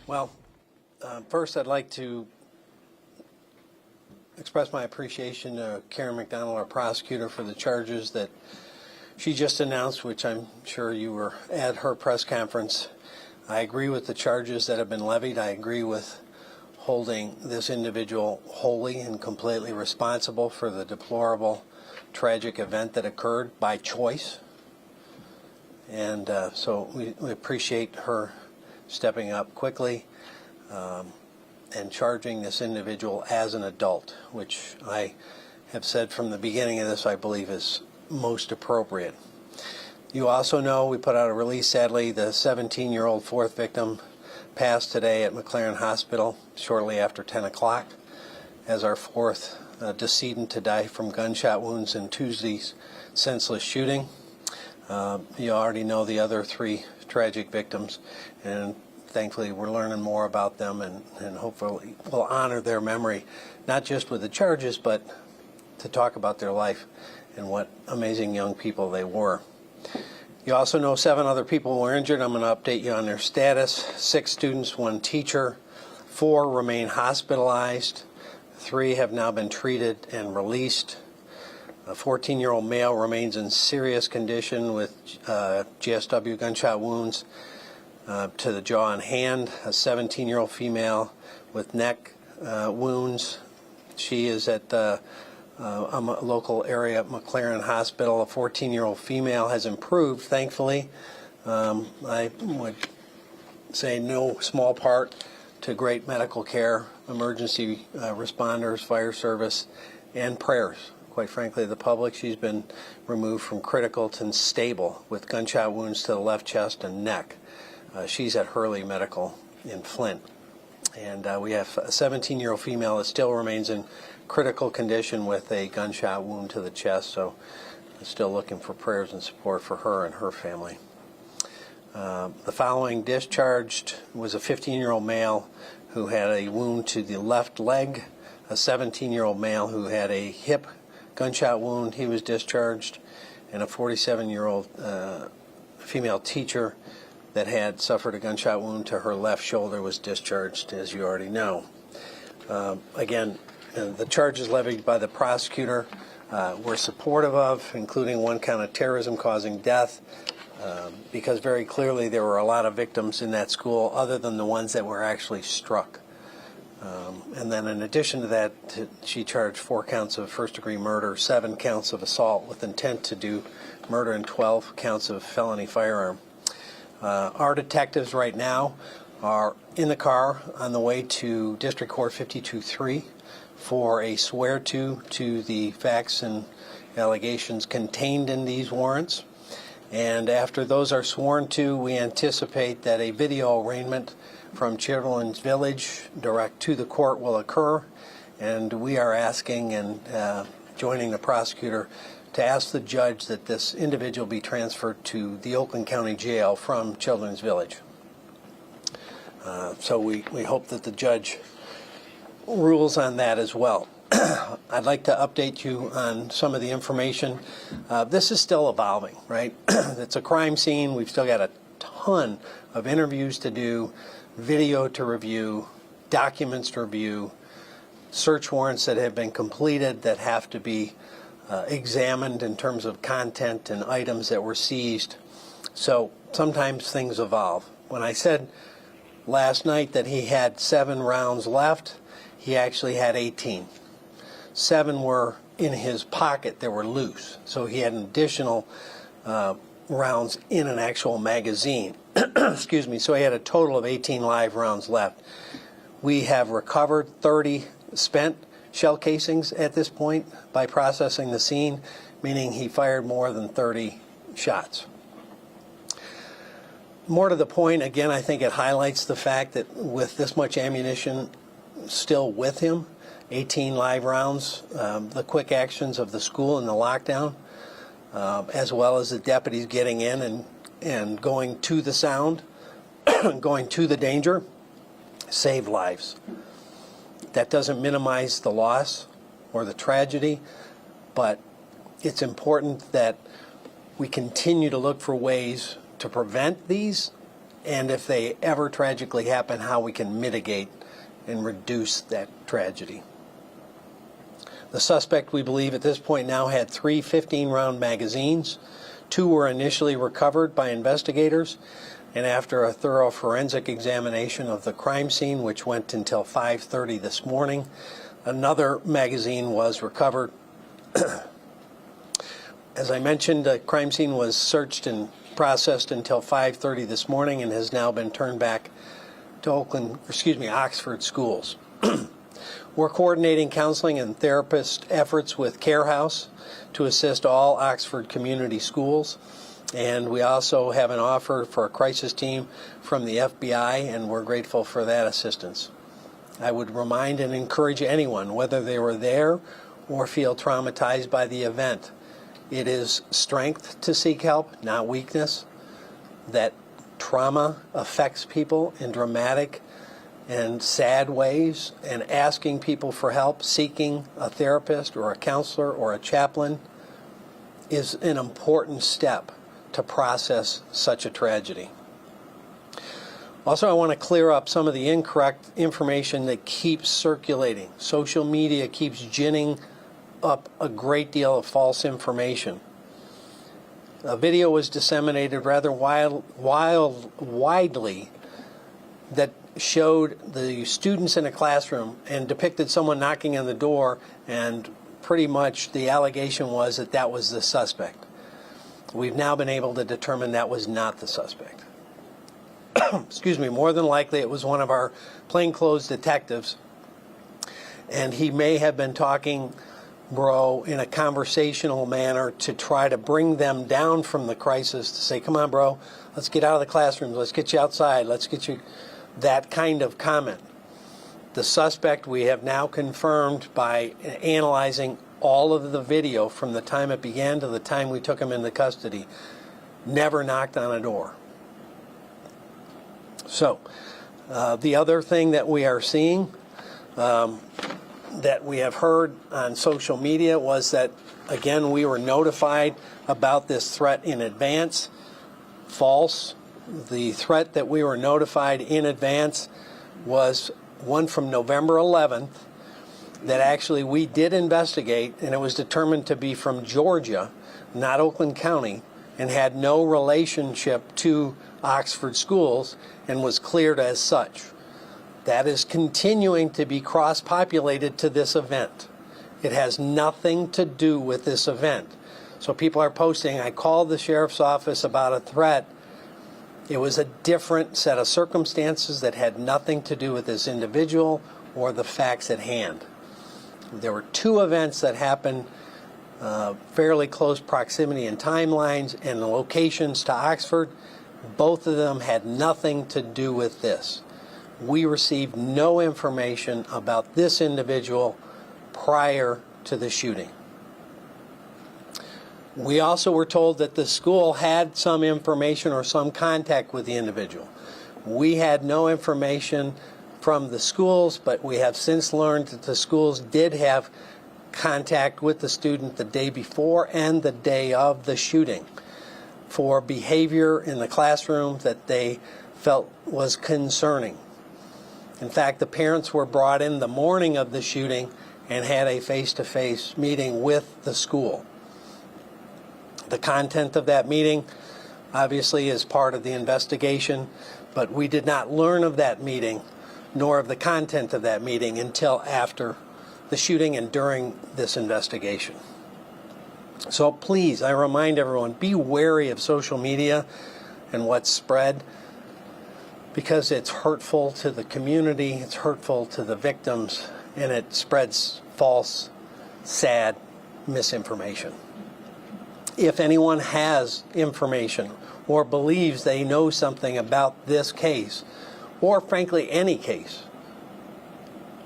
Well, first I'd like to express my appreciation to Karen McDonald, our prosecutor, for the charges that she just announced, which I'm sure you were at her press conference. I agree with the charges that have been levied. I agree with holding this individual wholly and completely responsible for the deplorable, tragic event that occurred by choice. And so we appreciate her stepping up quickly and charging this individual as an adult, which I have said from the beginning of this I believe is most appropriate. You also know we put out a release, sadly, the 17-year-old fourth victim passed today at McLaren Hospital shortly after 10 o'clock as our fourth decedent to die from gunshot wounds in Tuesday's senseless shooting. You already know the other three tragic victims, and thankfully we're learning more about them, and hopefully we'll honor their memory, not just with the charges, but to talk about their life and what amazing young people they were. You also know 7 other people were injured. I'm going to update you on their status. 6 students, 1 teacher, 4 remain hospitalized, 3 have now been treated and released. A 14-year-old male remains in serious condition with GSW gunshot wounds to the jaw and hand. A 17-year-old female with neck wounds. She is at a local area at McLaren Hospital. A 14-year-old female has improved, thankfully. I would say no small part to great medical care, emergency responders, fire service, and prayers. Quite frankly, the public. She's been removed from critical to stable with gunshot wounds to the left chest and neck. She's at Hurley Medical in Flint. And we have a 17-year-old female that still remains in critical condition with a gunshot wound to the chest, so I'm still looking for prayers and support for her and her family. The following discharged was a 15-year-old male who had a wound to the left leg, a 17-year-old male who had a hip gunshot wound, he was discharged, and a 47-year-old female teacher that had suffered a gunshot wound to her left shoulder was discharged, as you already know. Again, the charges levied by the prosecutor we're supportive of, including 1 count of terrorism causing death, because very clearly there were a lot of victims in that school other than the ones that were actually struck. And then in addition to that, she charged 4 counts of first-degree murder, 7 counts of assault with intent to do murder, and 12 counts of felony firearm. Our detectives right now are in the car on the way to District Court 52-3 for a swear-to the facts and allegations contained in these warrants. And after those are sworn to, we anticipate that a video arraignment from Children's Village direct to the court will occur, and we are asking and joining the prosecutor to ask the judge that this individual be transferred to the Oakland County Jail from Children's Village. So we hope that the judge rules on that as well. I'd like to update you on some of the information. This is still evolving, right? It's a crime scene. We've still got a ton of interviews to do, video to review, documents to review, search warrants that have been completed that have to be examined in terms of content and items that were seized. So sometimes things evolve. When I said last night that he had 7 rounds left, he actually had 18. 7 were in his pocket that were loose, so he had an additional rounds in an actual magazine. Excuse me. So he had a total of 18 live rounds left. We have recovered 30 spent shell casings at this point by processing the scene, meaning he fired more than 30 shots. More to the point, again, I think it highlights the fact that with this much ammunition still with him, 18 live rounds, the quick actions of the school and the lockdown, as well as the deputies getting in and going to the sound, going to the danger, saved lives. That doesn't minimize the loss or the tragedy, but it's important that we continue to look for ways to prevent these and if they ever tragically happen, how we can mitigate and reduce that tragedy. The suspect, we believe, at this point now had 3 15-round magazines. 2 were initially recovered by investigators, and after a thorough forensic examination of the crime scene, which went until 5:30 this morning, another magazine was recovered. As I mentioned, the crime scene was searched and processed until 5:30 this morning and has now been turned back to Oxford schools. We're coordinating counseling and therapist efforts with Care House to assist all Oxford community schools. And we also have an offer for a crisis team from the FBI, and we're grateful for that assistance. I would remind and encourage anyone, whether they were there or feel traumatized by the event, it is strength to seek help, not weakness. That trauma affects people in dramatic and sad ways, and asking people for help, seeking a therapist or a counselor or a chaplain is an important step to process such a tragedy. Also, I want to clear up some of the incorrect information that keeps circulating. Social media keeps ginning up a great deal of false information. A video was disseminated rather widely that showed the students in a classroom and depicted someone knocking on the door, and pretty much the allegation was that that was the suspect. We've now been able to determine that was not the suspect. Excuse me, more than likely it was one of our plainclothes detectives, and he may have been talking, bro, in a conversational manner to try to bring them down from the crisis, to say, come on, bro, let's get out of the classrooms, let's get you outside, let's get you, that kind of comment. The suspect, we have now confirmed by analyzing all of the video from the time it began to the time we took him into custody, never knocked on a door. So, the other thing that we are seeing, that we have heard on social media, was that, again, we were notified about this threat in advance. False. The threat that we were notified in advance was one from November 11th that actually we did investigate, and it was determined to be from Georgia, not Oakland County, and had no relationship to Oxford schools and was cleared as such. That is continuing to be cross-populated to this event. It has nothing to do with this event. So people are posting, I called the sheriff's office about a threat. It was a different set of circumstances that had nothing to do with this individual or the facts at hand. There were 2 events that happened fairly close proximity in timelines and the locations to Oxford. Both of them had nothing to do with this. We received no information about this individual prior to the shooting. We also were told that the school had some information or some contact with the individual. We had no information from the schools, but we have since learned that the schools did have contact with the student the day before and the day of the shooting for behavior in the classroom that they felt was concerning. In fact, the parents were brought in the morning of the shooting and had a face-to-face meeting with the school. The content of that meeting obviously is part of the investigation, but we did not learn of that meeting nor of the content of that meeting until after the shooting and during this investigation. So please, I remind everyone, be wary of social media and what's spread, because it's hurtful to the community, it's hurtful to the victims, and it spreads false, sad misinformation. If anyone has information or believes they know something about this case, or frankly any case,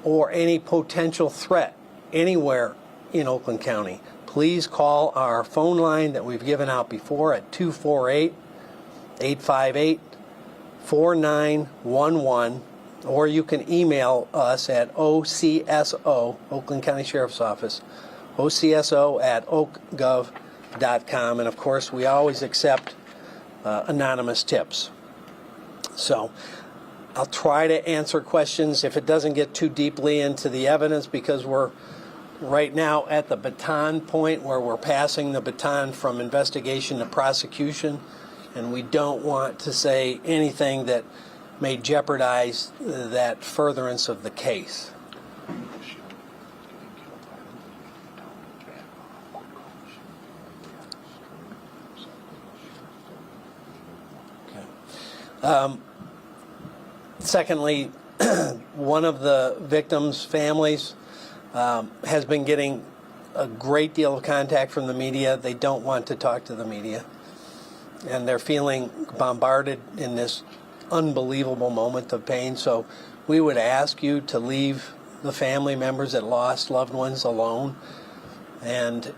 or any potential threat anywhere in Oakland County, please call our phone line that we've given out before at 248-858-4911, or you can email us at OCSO, Oakland County Sheriff's Office, OCSO@oakgov.com, and of course we always accept anonymous tips. So I'll try to answer questions if it doesn't get too deeply into the evidence, because we're right now at the baton point where we're passing the baton from investigation to prosecution, and we don't want to say anything that may jeopardize that furtherance of the case. Secondly, one of the victims' families has been getting a great deal of contact from the media. They don't want to talk to the media, and they're feeling bombarded in this unbelievable moment of pain. So we would ask you to leave the family members that lost loved ones alone. And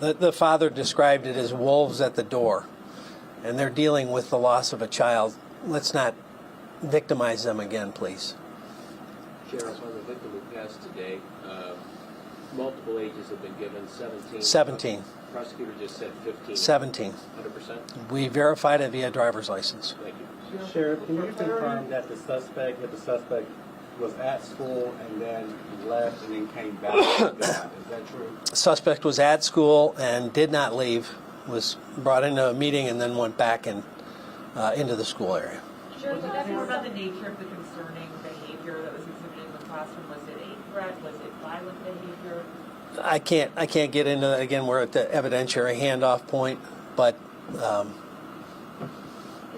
the father described it as wolves at the door, and they're dealing with the loss of a child. Let's not victimize them again, please. Sheriff, on the victim who passed today, multiple ages have been given, 17. 17. Prosecutor just said 15. 17. 100%? We verified it via driver's license. Thank you. Sheriff, can you confirm that the suspect was at school and then left and then came back? Is that true? Suspect was at school and did not leave, was brought into a meeting and then went back into the school area. Sure, but that's more about the nature of the concerning behavior that was exhibited in the classroom. Was it a threat? Was it violent behavior? I can't get into that. Again, we're at the evidentiary handoff point, but Is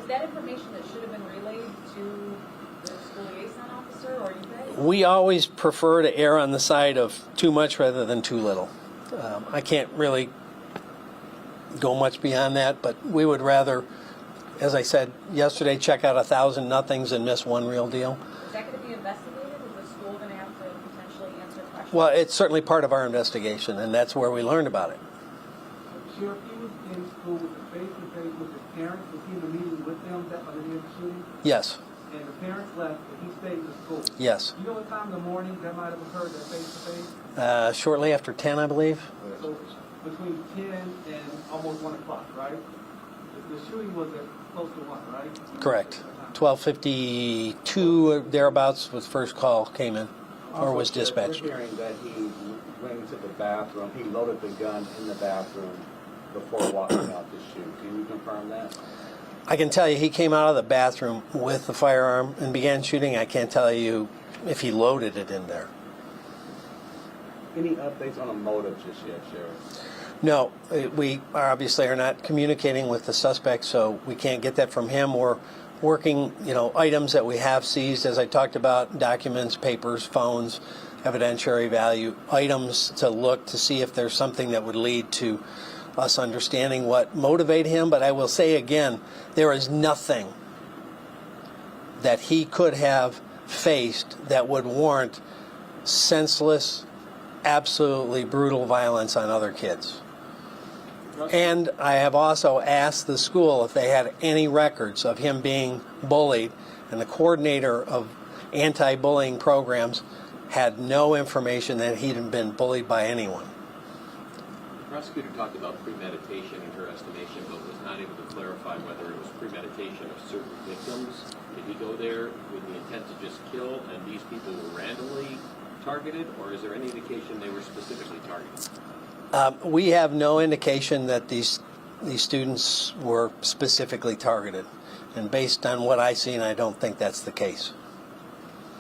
that information that should have been relayed to the school liaison officer, or you guys? we always prefer to err on the side of too much rather than too little. I can't really go much beyond that, but we would rather, as I said yesterday, check out 1,000 nothings and miss one real deal. Is that going to be investigated? Is the school going to have to potentially answer questions? Well, it's certainly part of our investigation, and that's where we learned about it. Sheriff, he was in school with the face-to-face with his parents. Was he in a meeting with them that on the day of the shooting? Yes, And the parents left, but he stayed in the school. yes. You know what time in the morning that might have occurred, that face-to-face? Shortly after 10, I believe. So between 10 and almost 1 o'clock, right? The shooting was at close to 1, right? Correct. 12:52 thereabouts was first call came in, or was Also, Sheriff, dispatched. we're hearing that he went into the bathroom, he loaded the gun in the bathroom before walking out to shoot. Can you confirm that? I can tell you he came out of the bathroom with the firearm and began shooting. I can't tell you if he loaded it in there. Any updates on a motive just yet, Sheriff? No, we obviously are not communicating with the suspect, so we can't get that from him. We're working, items that we have seized, as I talked about, documents, papers, phones, evidentiary value, items to look to see if there's something that would lead to us understanding what motivated him. But I will say again, there is nothing that he could have faced that would warrant senseless, absolutely brutal violence on other kids. And I have also asked the school if they had any records of him being bullied, and the coordinator of anti-bullying programs had no information that he'd been bullied by anyone. The prosecutor talked about premeditation in her estimation, but was not able to clarify whether it was premeditation of certain victims. Did he go there with the intent to just kill, and these people were randomly targeted, or is there any indication they were specifically targeted? We have no indication that these students were specifically targeted, and based on what I've seen, I don't think that's the case.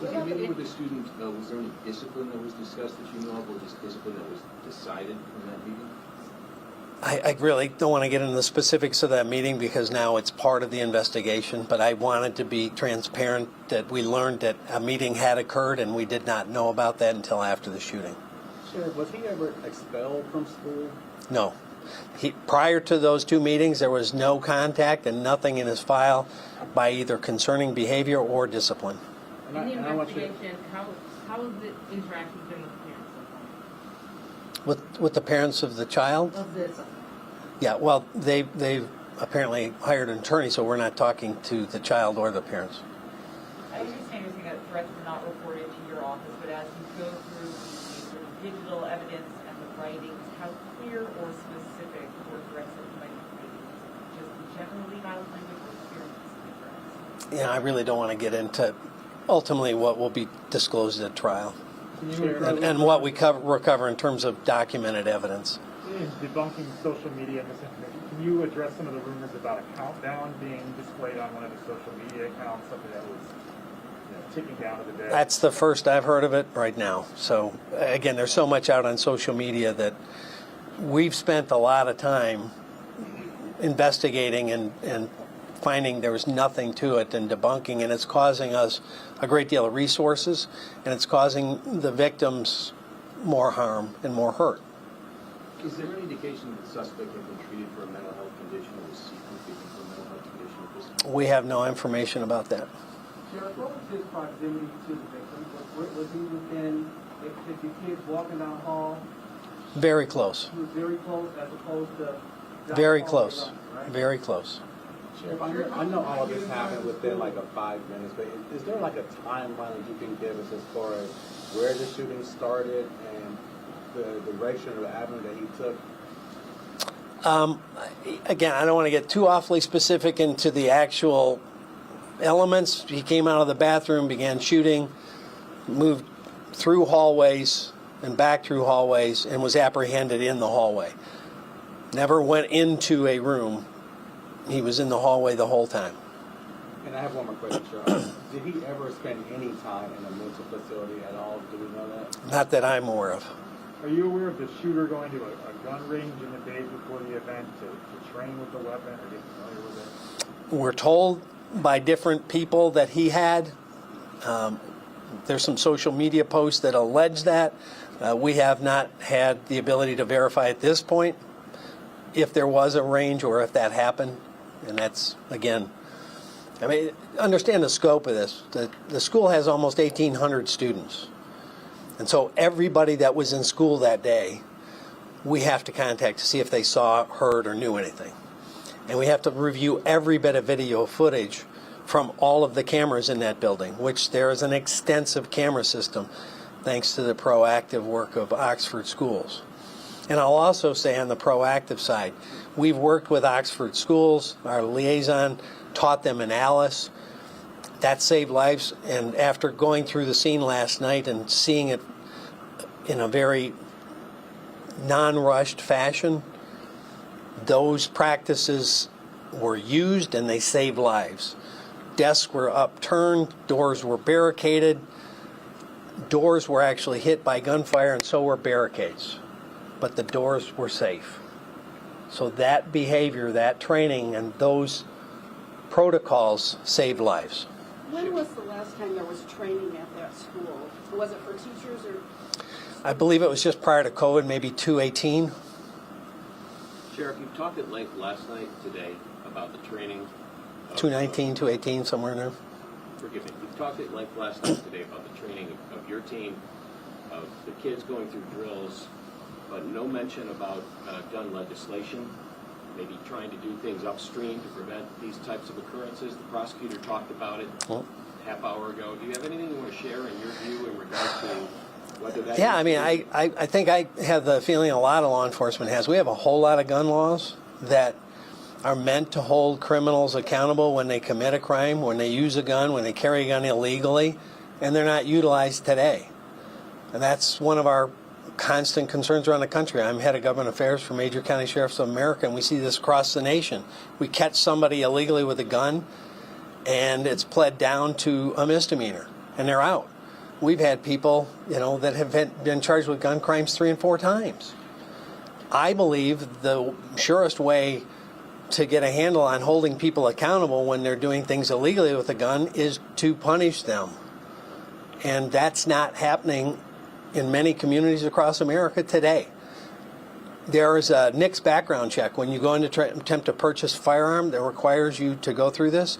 Was he meeting with the students, was there any discipline that was discussed that you know of, or just discipline that was decided in that meeting? I really don't want to get into the specifics of that meeting because now it's part of the investigation, but I wanted to be transparent that we learned that a meeting had occurred and we did not know about that until after the shooting. Sheriff, was he ever expelled from school? No. Prior to those two meetings, there was no contact and nothing in his file by either concerning behavior or discipline. In the investigation, how has the interaction been with the parents so far? With the parents of the child? Of this. Yeah, well, they've apparently hired an attorney, so we're not talking to the child or the parents. I understand you're saying that threats were not reported to your office, but as you go through the sort of digital evidence and the writings, how clear or specific were threats that you might have ultimately violent language or experience? Yeah, I really don't want to get into ultimately what will be disclosed at trial and what we recover in terms of documented evidence. In debunking social media misinformation, can you address some of the rumors about a countdown being displayed on one of the social media accounts, something that was ticking down to the day? That's the first I've heard of it right now. So again, there's so much out on social media that we've spent a lot of time investigating and finding there was nothing to it and debunking, and it's causing us a great deal of resources, and it's causing the victims more harm and more hurt. Is there any indication that the suspect had been treated for a mental health condition or was seeking treatment for a mental health condition at this point? We have no information about that. Sheriff, what was his proximity to the victim? Was he within, if the kids walking down the hall, Very close. he was very close as opposed to? down Very the hall close. right? Very close. Sheriff, I know all of this happened within like a 5 minutes, but is there like a timeline that you can give us as far as where the shooting started and the direction or the avenue that he took? Again, I don't want to get too awfully specific into the actual elements. He came out of the bathroom, began shooting, moved through hallways and back through hallways, and was apprehended in the hallway. Never went into a room. He was in the hallway the whole time. And I have one more question, Sheriff. Did he ever spend any time in a mental facility at all? Do we know that? Not that I'm aware of. Are you aware of the shooter going to a gun range in the days before the event to train with the weapon or get familiar with it? We're told by different people that he had. There's some social media posts that allege that. We have not had the ability to verify at this point if there was a range or if that happened. And that's, again, I mean, understand the scope of this. The school has almost 1,800 students. And so everybody that was in school that day, we have to contact to see if they saw, heard, or knew anything. And we have to review every bit of video footage from all of the cameras in that building, which there is an extensive camera system thanks to the proactive work of Oxford Schools. And I'll also say on the proactive side, we've worked with Oxford Schools. Our liaison taught them in Alice. That saved lives. And after going through the scene last night and seeing it in a very non-rushed fashion, those practices were used and they saved lives. Desks were upturned, doors were barricaded, doors were actually hit by gunfire, and so were barricades. But the doors were safe. So that behavior, that training, and those protocols saved lives. When was the last time there was training at that school? Was it for teachers or? I believe it was just prior to COVID, maybe 2018. Sheriff, you talked at length last night, today, about the training. of- 2019, 2018, somewhere in there. Forgive me. You talked at length last night today about the training of your team, of the kids going through drills, but no mention about gun legislation, maybe trying to do things upstream to prevent these types of occurrences. The prosecutor talked about it Well, a half hour ago. Do you have anything you want to share in your view in regards to whether that... yeah, I mean, I think I have the feeling a lot of law enforcement has. We have a whole lot of gun laws that are meant to hold criminals accountable when they commit a crime, when they use a gun, when they carry a gun illegally, and they're not utilized today. And that's one of our constant concerns around the country. I'm head of government affairs for Major County Sheriffs of America, and we see this across the nation. We catch somebody illegally with a gun, and it's pled down to a misdemeanor, and they're out. We've had people, that have been charged with gun crimes 3 and 4 times. I believe the surest way to get a handle on holding people accountable when they're doing things illegally with a gun is to punish them. And that's not happening in many communities across America today. There is a NICS background check when you go in to attempt to purchase a firearm that requires you to go through this.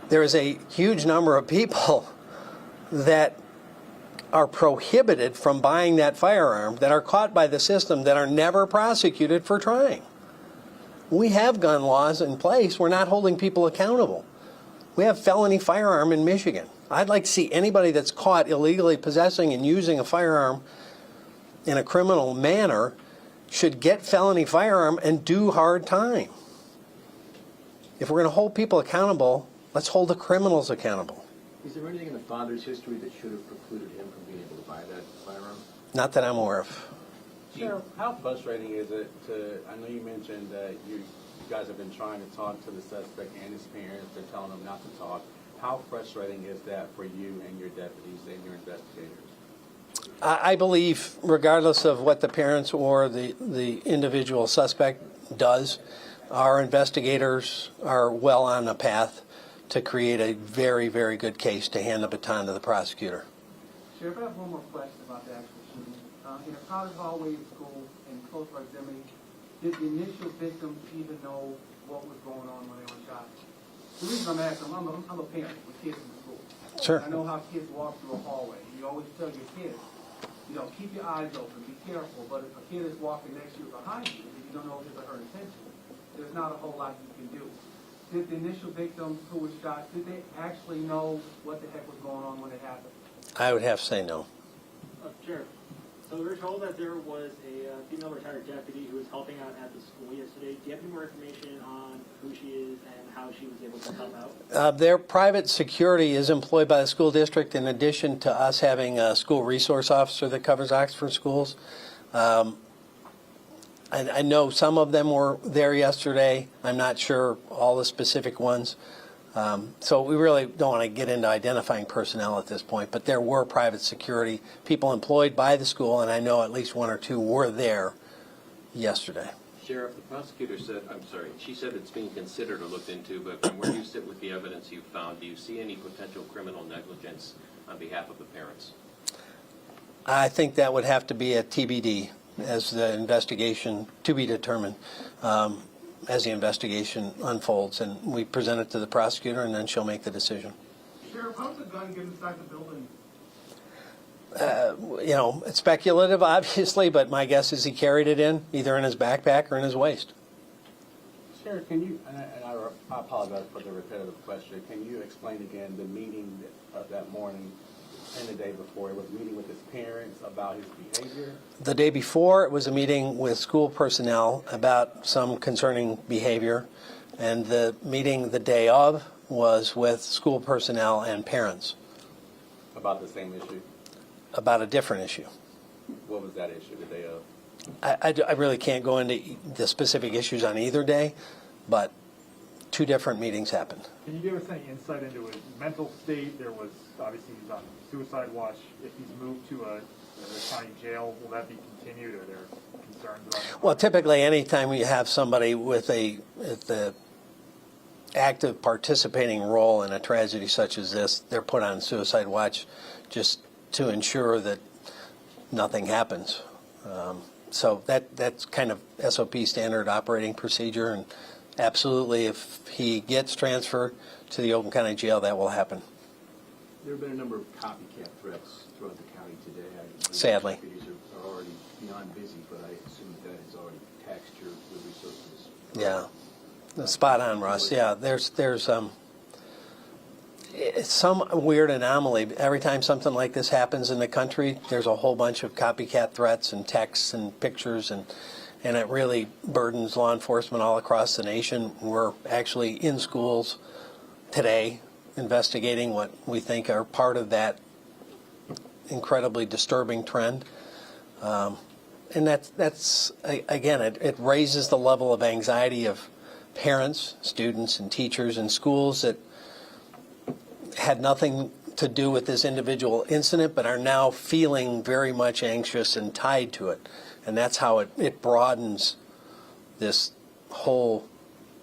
There is a huge number of people that are prohibited from buying that firearm, that are caught by the system, that are never prosecuted for trying. We have gun laws in place. We're not holding people accountable. We have felony firearm in Michigan. I'd like to see anybody that's caught illegally possessing and using a firearm in a criminal manner should get felony firearm and do hard time. if we're going to hold people accountable, let's hold the criminals accountable. Is there anything in the father's history that should have precluded him from being able to buy that firearm? Not that I'm aware of. Sheriff, how frustrating is it I know you mentioned that you guys have been trying to talk to the suspect and his parents, they're telling them not to talk. How frustrating is that for you and your deputies and your investigators? I believe, regardless of what the parents or the individual suspect does, our investigators are well on the path to create a very, very good case to hand the baton to the prosecutor. Sheriff, I have one more question about the actual shooting. In a crowded hallway in school in close proximity, did the initial victims even know what was going on when they were shot? The reason I'm asking, I'm a parent with kids in school. Sure. I know how kids walk through a hallway. You always tell your kids, keep your eyes open, be careful. But if a kid is walking next to you or behind you, and you don't know his or her intention, there's not a whole lot you can do. Did the initial victims who were shot, did they actually know what the heck was going on when it happened? I would have to say no. Sure. So we were told that there was a female retired deputy who was helping out at the school yesterday. Do you have any more information on who she is and how she was able to help out? Their private security is employed by the school district in addition to us having a school resource officer that covers Oxford schools. I know some of them were there yesterday. I'm not sure all the specific ones. So we really don't want to get into identifying personnel at this point, but there were private security people employed by the school, and I know at least one or two were there yesterday. Sheriff, the prosecutor said, she said it's being considered or looked into, but from where you sit with the evidence you've found, do you see any potential criminal negligence on behalf of the parents? I think that would have to be a TBD as the investigation to be determined as the investigation unfolds, and we present it to the prosecutor, and then she'll make the decision. Sheriff, how did the gun get inside the building? It's speculative, obviously, but my guess is he carried it in, either in his backpack or in his waist. Sheriff, can you, and I apologize for the repetitive question, can you explain again the meeting of that morning and the day before? It was a meeting with his parents about his behavior? The day before, it was a meeting with school personnel about some concerning behavior, and the meeting the day of was with school personnel and parents About the same issue? about a different issue. What was that issue the day of? I really can't go into the specific issues on either day, but two different meetings happened. Can you give us any insight into his mental state? There was, obviously, he's on suicide watch. If he's moved to a county jail, will that be continued? Are there concerns about that? Well, typically, anytime we have somebody with the active participating role in a tragedy such as this, they're put on suicide watch just to ensure that nothing happens. So that's kind of SOP, standard operating procedure, and absolutely, if he gets transferred to the Oakland County Jail, that will happen. There have been a number of copycat threats throughout the county today. Sadly. Deputies are already beyond busy, but I assume that has already taxed your resources. Yeah, spot on, Russ. Yeah, there's it's some weird anomaly. Every time something like this happens in the country, there's a whole bunch of copycat threats and texts and pictures, and it really burdens law enforcement all across the nation. We're actually in schools today investigating what we think are part of that incredibly disturbing trend. And that's again, it raises the level of anxiety of parents, students, and teachers in schools that had nothing to do with this individual incident, but are now feeling very much anxious and tied to it. And that's how it broadens this whole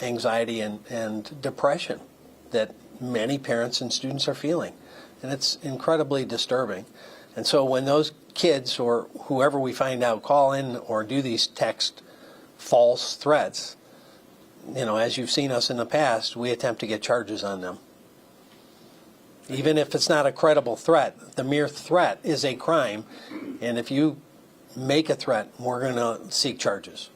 anxiety and depression that many parents and students are feeling. And it's incredibly disturbing. And so when those kids or whoever we find out call in or do these text false threats, as you've seen us in the past, we attempt to get charges on them. Even if it's not a credible threat, the mere threat is a crime. And if you make a threat, we're going to seek charges.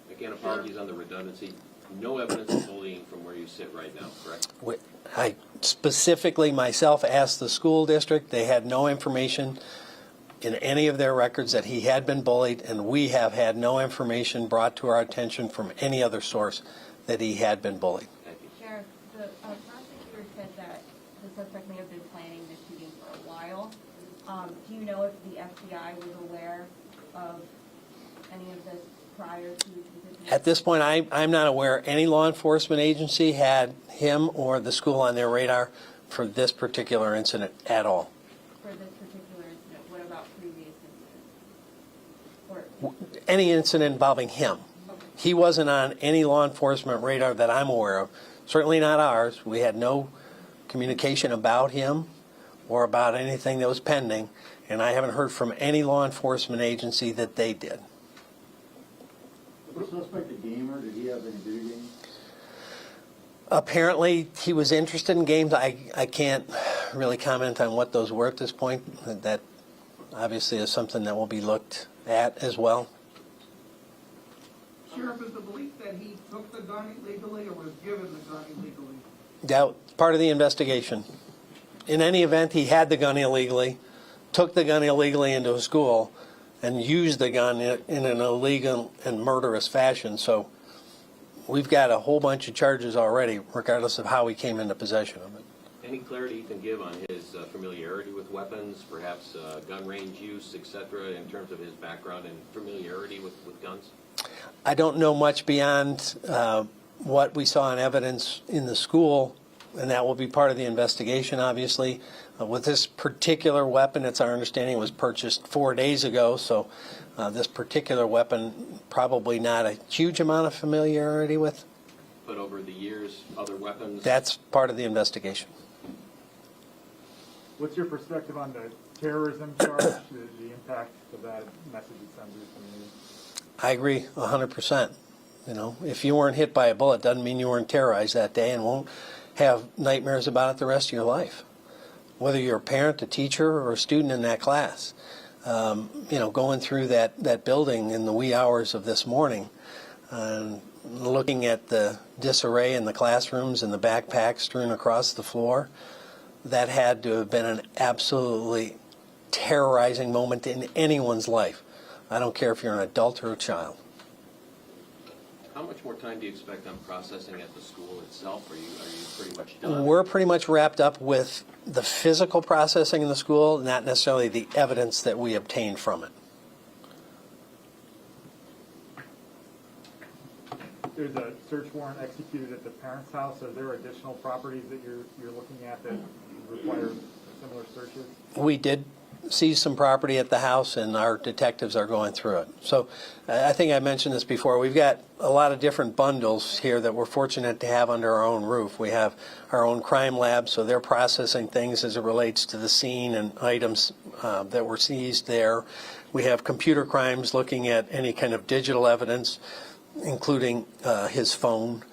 Again, apologies on the redundancy. No evidence of bullying from where you sit right now, correct? I specifically myself asked the school district. They had no information in any of their records that he had been bullied, and we have had no information brought to our attention from any other source that he had been bullied. Thank you. The prosecutor said that the suspect may have been planning the shooting for a while. Do you know if the FBI was aware of any of this prior to the At this point, I'm not aware any law enforcement agency had him or the school on their radar for this particular incident at all. for this particular incident? What about previous incidents? Or, Any incident involving him. He wasn't on any law enforcement radar that I'm aware of. Certainly not ours. We had no communication about him or about anything that was pending, and I haven't heard from any law enforcement agency that they did. Was the suspect a gamer? Did he have any video games? Apparently, he was interested in games. I can't really comment on what those were at this point. That obviously is something that will be looked at as well. Sheriff, is the belief that he took the gun illegally or was given the gun illegally? That part of the investigation. In any event, he had the gun illegally, took the gun illegally into a school, and used the gun in an illegal and murderous fashion. So we've got a whole bunch of charges already, regardless of how he came into possession of it. Any clarity you can give on his familiarity with weapons, perhaps gun range use, etc., in terms of his background and familiarity with guns? I don't know much beyond what we saw in evidence in the school, and that will be part of the investigation, obviously. With this particular weapon, it's our understanding it was purchased 4 days ago, so this particular weapon, probably not a huge amount of familiarity with. But over the years, other weapons? That's part of the investigation. What's your perspective on the terrorism charge, the impact of that message it sends to the community? I agree 100%. You know, if you weren't hit by a bullet, doesn't mean you weren't terrorized that day and won't have nightmares about it the rest of your life. Whether you're a parent, a teacher, or a student in that class. You know, going through that building in the wee hours of this morning, looking at the disarray in the classrooms and the backpacks strewn across the floor, that had to have been an absolutely terrorizing moment in anyone's life. I don't care if you're an adult or a child. How much more time do you expect on processing at the school itself? Are you pretty much done? We're pretty much wrapped up with the physical processing in the school, not necessarily the evidence that we obtained from it. There's a search warrant executed at the parents' house. Are there additional properties that you're looking at that require similar searches? We did seize some property at the house, and our detectives are going through it. So I think I mentioned this before. We've got a lot of different bundles here that we're fortunate to have under our own roof. We have our own crime lab, so they're processing things as it relates to the scene and items that were seized there. We have computer crimes looking at any kind of digital evidence, including his phone.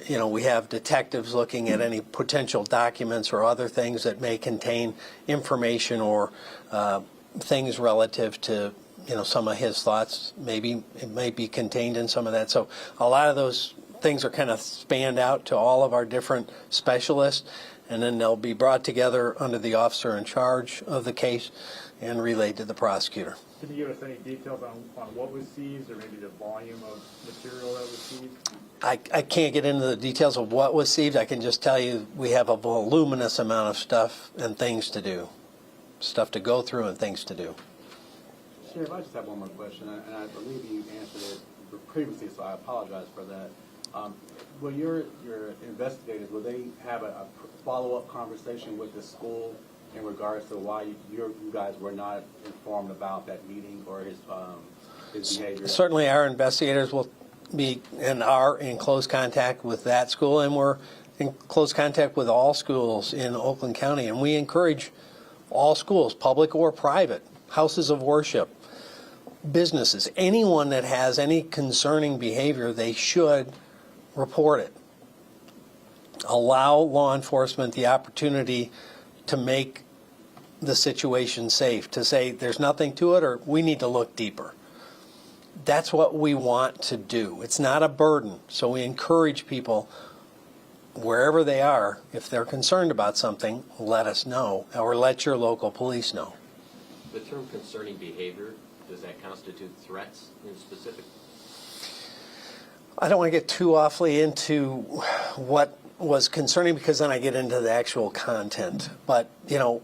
You know, we have detectives looking at any potential documents or other things that may contain information or things relative to, you know, some of his thoughts. Maybe it might be contained in some of that. So a lot of those things are kind of spanned out to all of our different specialists, and then they'll be brought together under the officer in charge of the case and relayed to the prosecutor. Can you give us any details on what was seized or maybe the volume of material that was seized? I can't get into the details of what was seized. I can just tell you we have a voluminous amount of stuff and things to do. Stuff to go through and things to do. Sheriff, I just have one more question, and I believe you answered it previously, so I apologize for that. Will your investigators, will they have a follow-up conversation with the school in regards to why you guys were not informed about that meeting or his behavior? Certainly our investigators will be and are in close contact with that school, and we're in close contact with all schools in Oakland County, and we encourage all schools, public or private, houses of worship, businesses, anyone that has any concerning behavior, they should report it. Allow law enforcement the opportunity to make the situation safe, to say there's nothing to it or we need to look deeper. That's what we want to do. It's not a burden. So we encourage people, wherever they are, if they're concerned about something, let us know, or let your local police know. The term concerning behavior, does that constitute threats in specific? I don't want to get too awfully into what was concerning because then I get into the actual content. But, you know,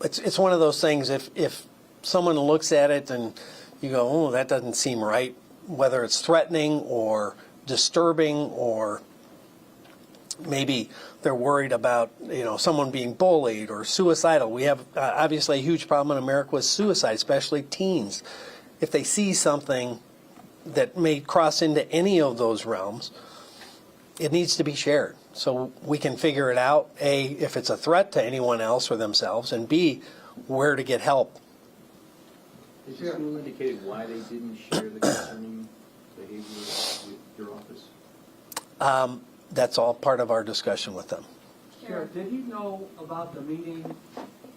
it's one of those things, if someone looks at it and you go, oh, that doesn't seem right, whether it's threatening or disturbing, or maybe they're worried about, you know, someone being bullied or suicidal. We have obviously a huge problem in America with suicide, especially teens. If they see something that may cross into any of those realms, it needs to be shared so we can figure it out, A, if it's a threat to anyone else or themselves, and B, where to get help. Has the school indicated why they didn't share the concerning behavior with your office? That's all part of our discussion with them. Sheriff, did he know about the meeting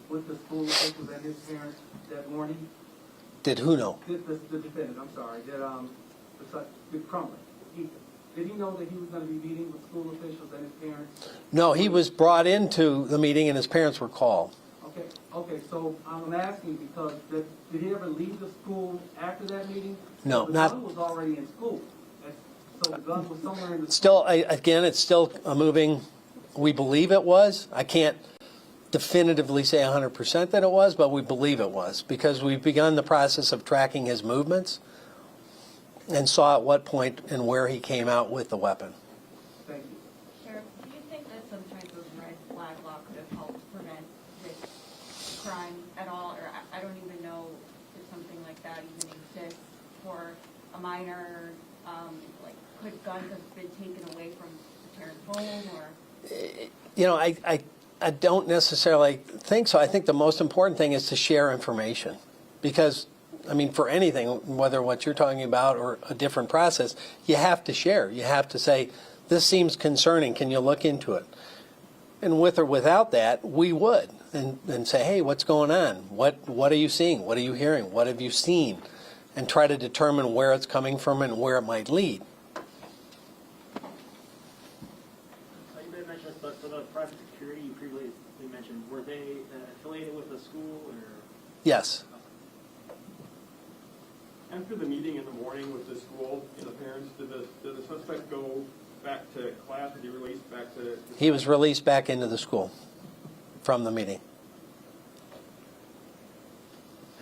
with the school officials and his parents that morning? Did who know? The defendant, I'm sorry, the Crumley. Did he know that he was going to be meeting with school officials and his parents? No, he was brought into the meeting and his parents were called. Okay, so I'm asking because did he ever leave the school after that meeting? No, The not. son was already in school. So the gun was somewhere in the Still, again, it's still a moving, we believe it was. I can't definitively say 100% that it was, but we believe it was because we've begun the process of tracking his movements and saw at what point and where he came out with the weapon. Thank you. Sheriff, do you think that some type of red flag law could have helped prevent this crime at all? Or I don't even know if something like that even exists for a minor. Like, could guns have been taken away from the parent's home? Or You know, I don't necessarily think so. I think the most important thing is to share information because, I mean, for anything, whether what you're talking about or a different process, you have to share. You have to say, this seems concerning. Can you look into it? And with or without that, we would. And say, hey, what's going on? What are you seeing? What are you hearing? What have you seen? And try to determine where it's coming from and where it might lead. You may have mentioned this, but for the private security you previously mentioned, were they affiliated with the school or? Yes. After the meeting in the morning with the school and the parents, did the suspect go back to class? Was he released back to? He was released back into the school from the meeting.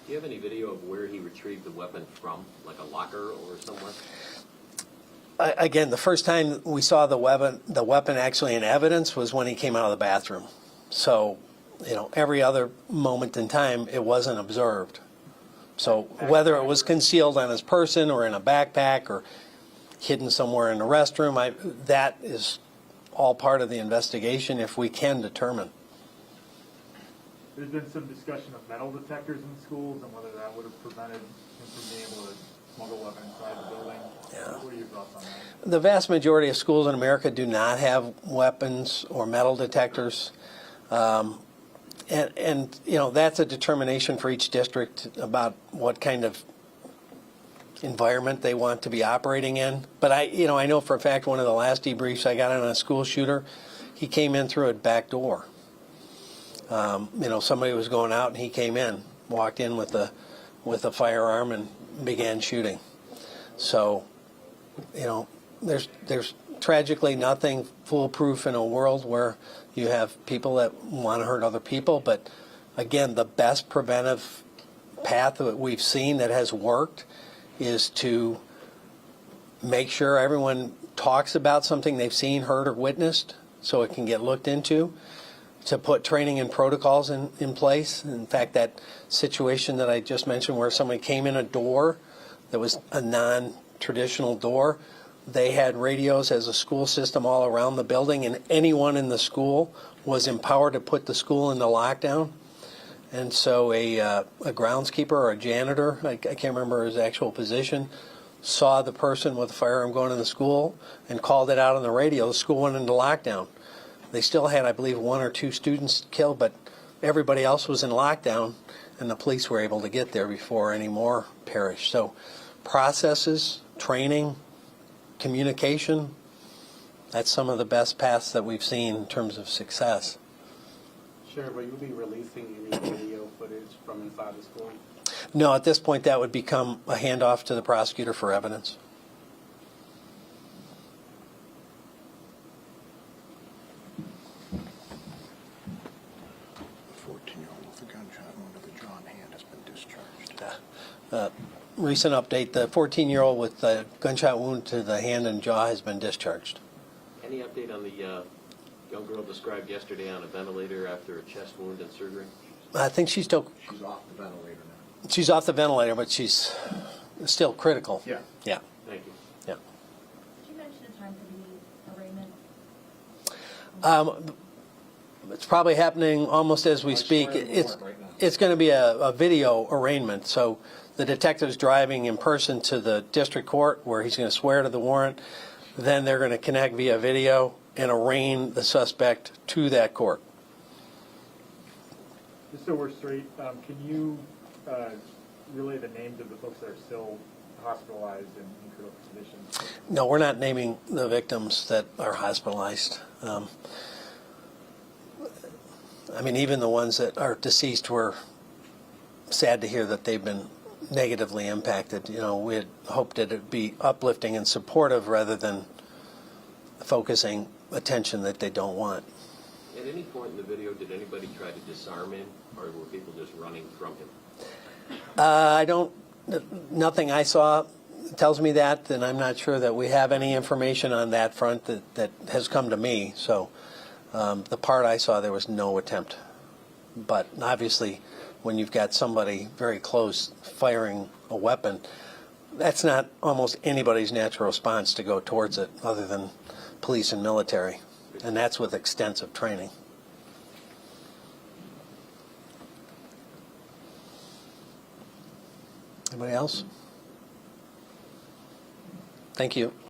Do you have any video of where he retrieved the weapon from, like a locker or somewhere? Again, the first time we saw the weapon actually in evidence was when he came out of the bathroom. So, you know, every other moment in time, it wasn't observed. So whether it was concealed on his person or in a backpack or hidden somewhere in the restroom, that is all part of the investigation if we can determine. There's been some discussion of metal detectors in schools and whether that would have prevented him from being able to smuggle weapons inside the building. Yeah. What are your thoughts on that? The vast majority of schools in America do not have weapons or metal detectors. And you know, that's a determination for each district about what kind of environment they want to be operating in. But I know for a fact one of the last debriefs I got on a school shooter, he came in through a back door. Somebody was going out and he came in, walked in with a firearm and began shooting. So, there's tragically nothing foolproof in a world where you have people that want to hurt other people. But again, the best preventive path that we've seen that has worked is to make sure everyone talks about something they've seen, heard, or witnessed so it can get looked into, to put training and protocols in place. In fact, that situation that I just mentioned where somebody came in a door that was a non-traditional door, they had radios as a school system all around the building, and anyone in the school was empowered to put the school into lockdown. And so a groundskeeper or a janitor, I can't remember his actual position, saw the person with a firearm going in the school and called it out on the radio. The school went into lockdown. They still had, I believe, 1 or 2 students killed, but everybody else was in lockdown, and the police were able to get there before any more perished. So processes, training, communication, that's some of the best paths that we've seen in terms of success. Sheriff, will you be releasing any video footage from inside the school? No, at this point that would become a handoff to the prosecutor for evidence. recent update, the 14-year-old with the gunshot wound to the hand and jaw has been discharged. Any update on the young girl described yesterday on a ventilator after a chest wound and surgery? I think she's still, She's off the ventilator now. she's off the ventilator, but she's still critical. Yeah. Yeah, Thank you. yeah. Did you mention a time for the arraignment? It's probably happening almost as we speak. swearing the It's warrant right now. it's going to be a video arraignment. So the detective's driving in person to the district court where he's going to swear to the warrant. Then they're going to connect via video and arraign the suspect to that court. Just so we're straight, can you relay the names of the folks that are still hospitalized and in critical conditions? No, we're not naming the victims that are hospitalized. I mean, even the ones that are deceased, were sad to hear that they've been negatively impacted. You know, we had hoped that it'd be uplifting and supportive rather than focusing attention that they don't want. At any point in the video, did anybody try to disarm him, or were people just running from him? Nothing I saw tells me that, and I'm not sure that we have any information on that front that has come to me. So the part I saw, there was no attempt. But obviously, when you've got somebody very close firing a weapon, that's not almost anybody's natural response to go towards it, other than police and military, and that's with extensive training. Anybody else? Thank you.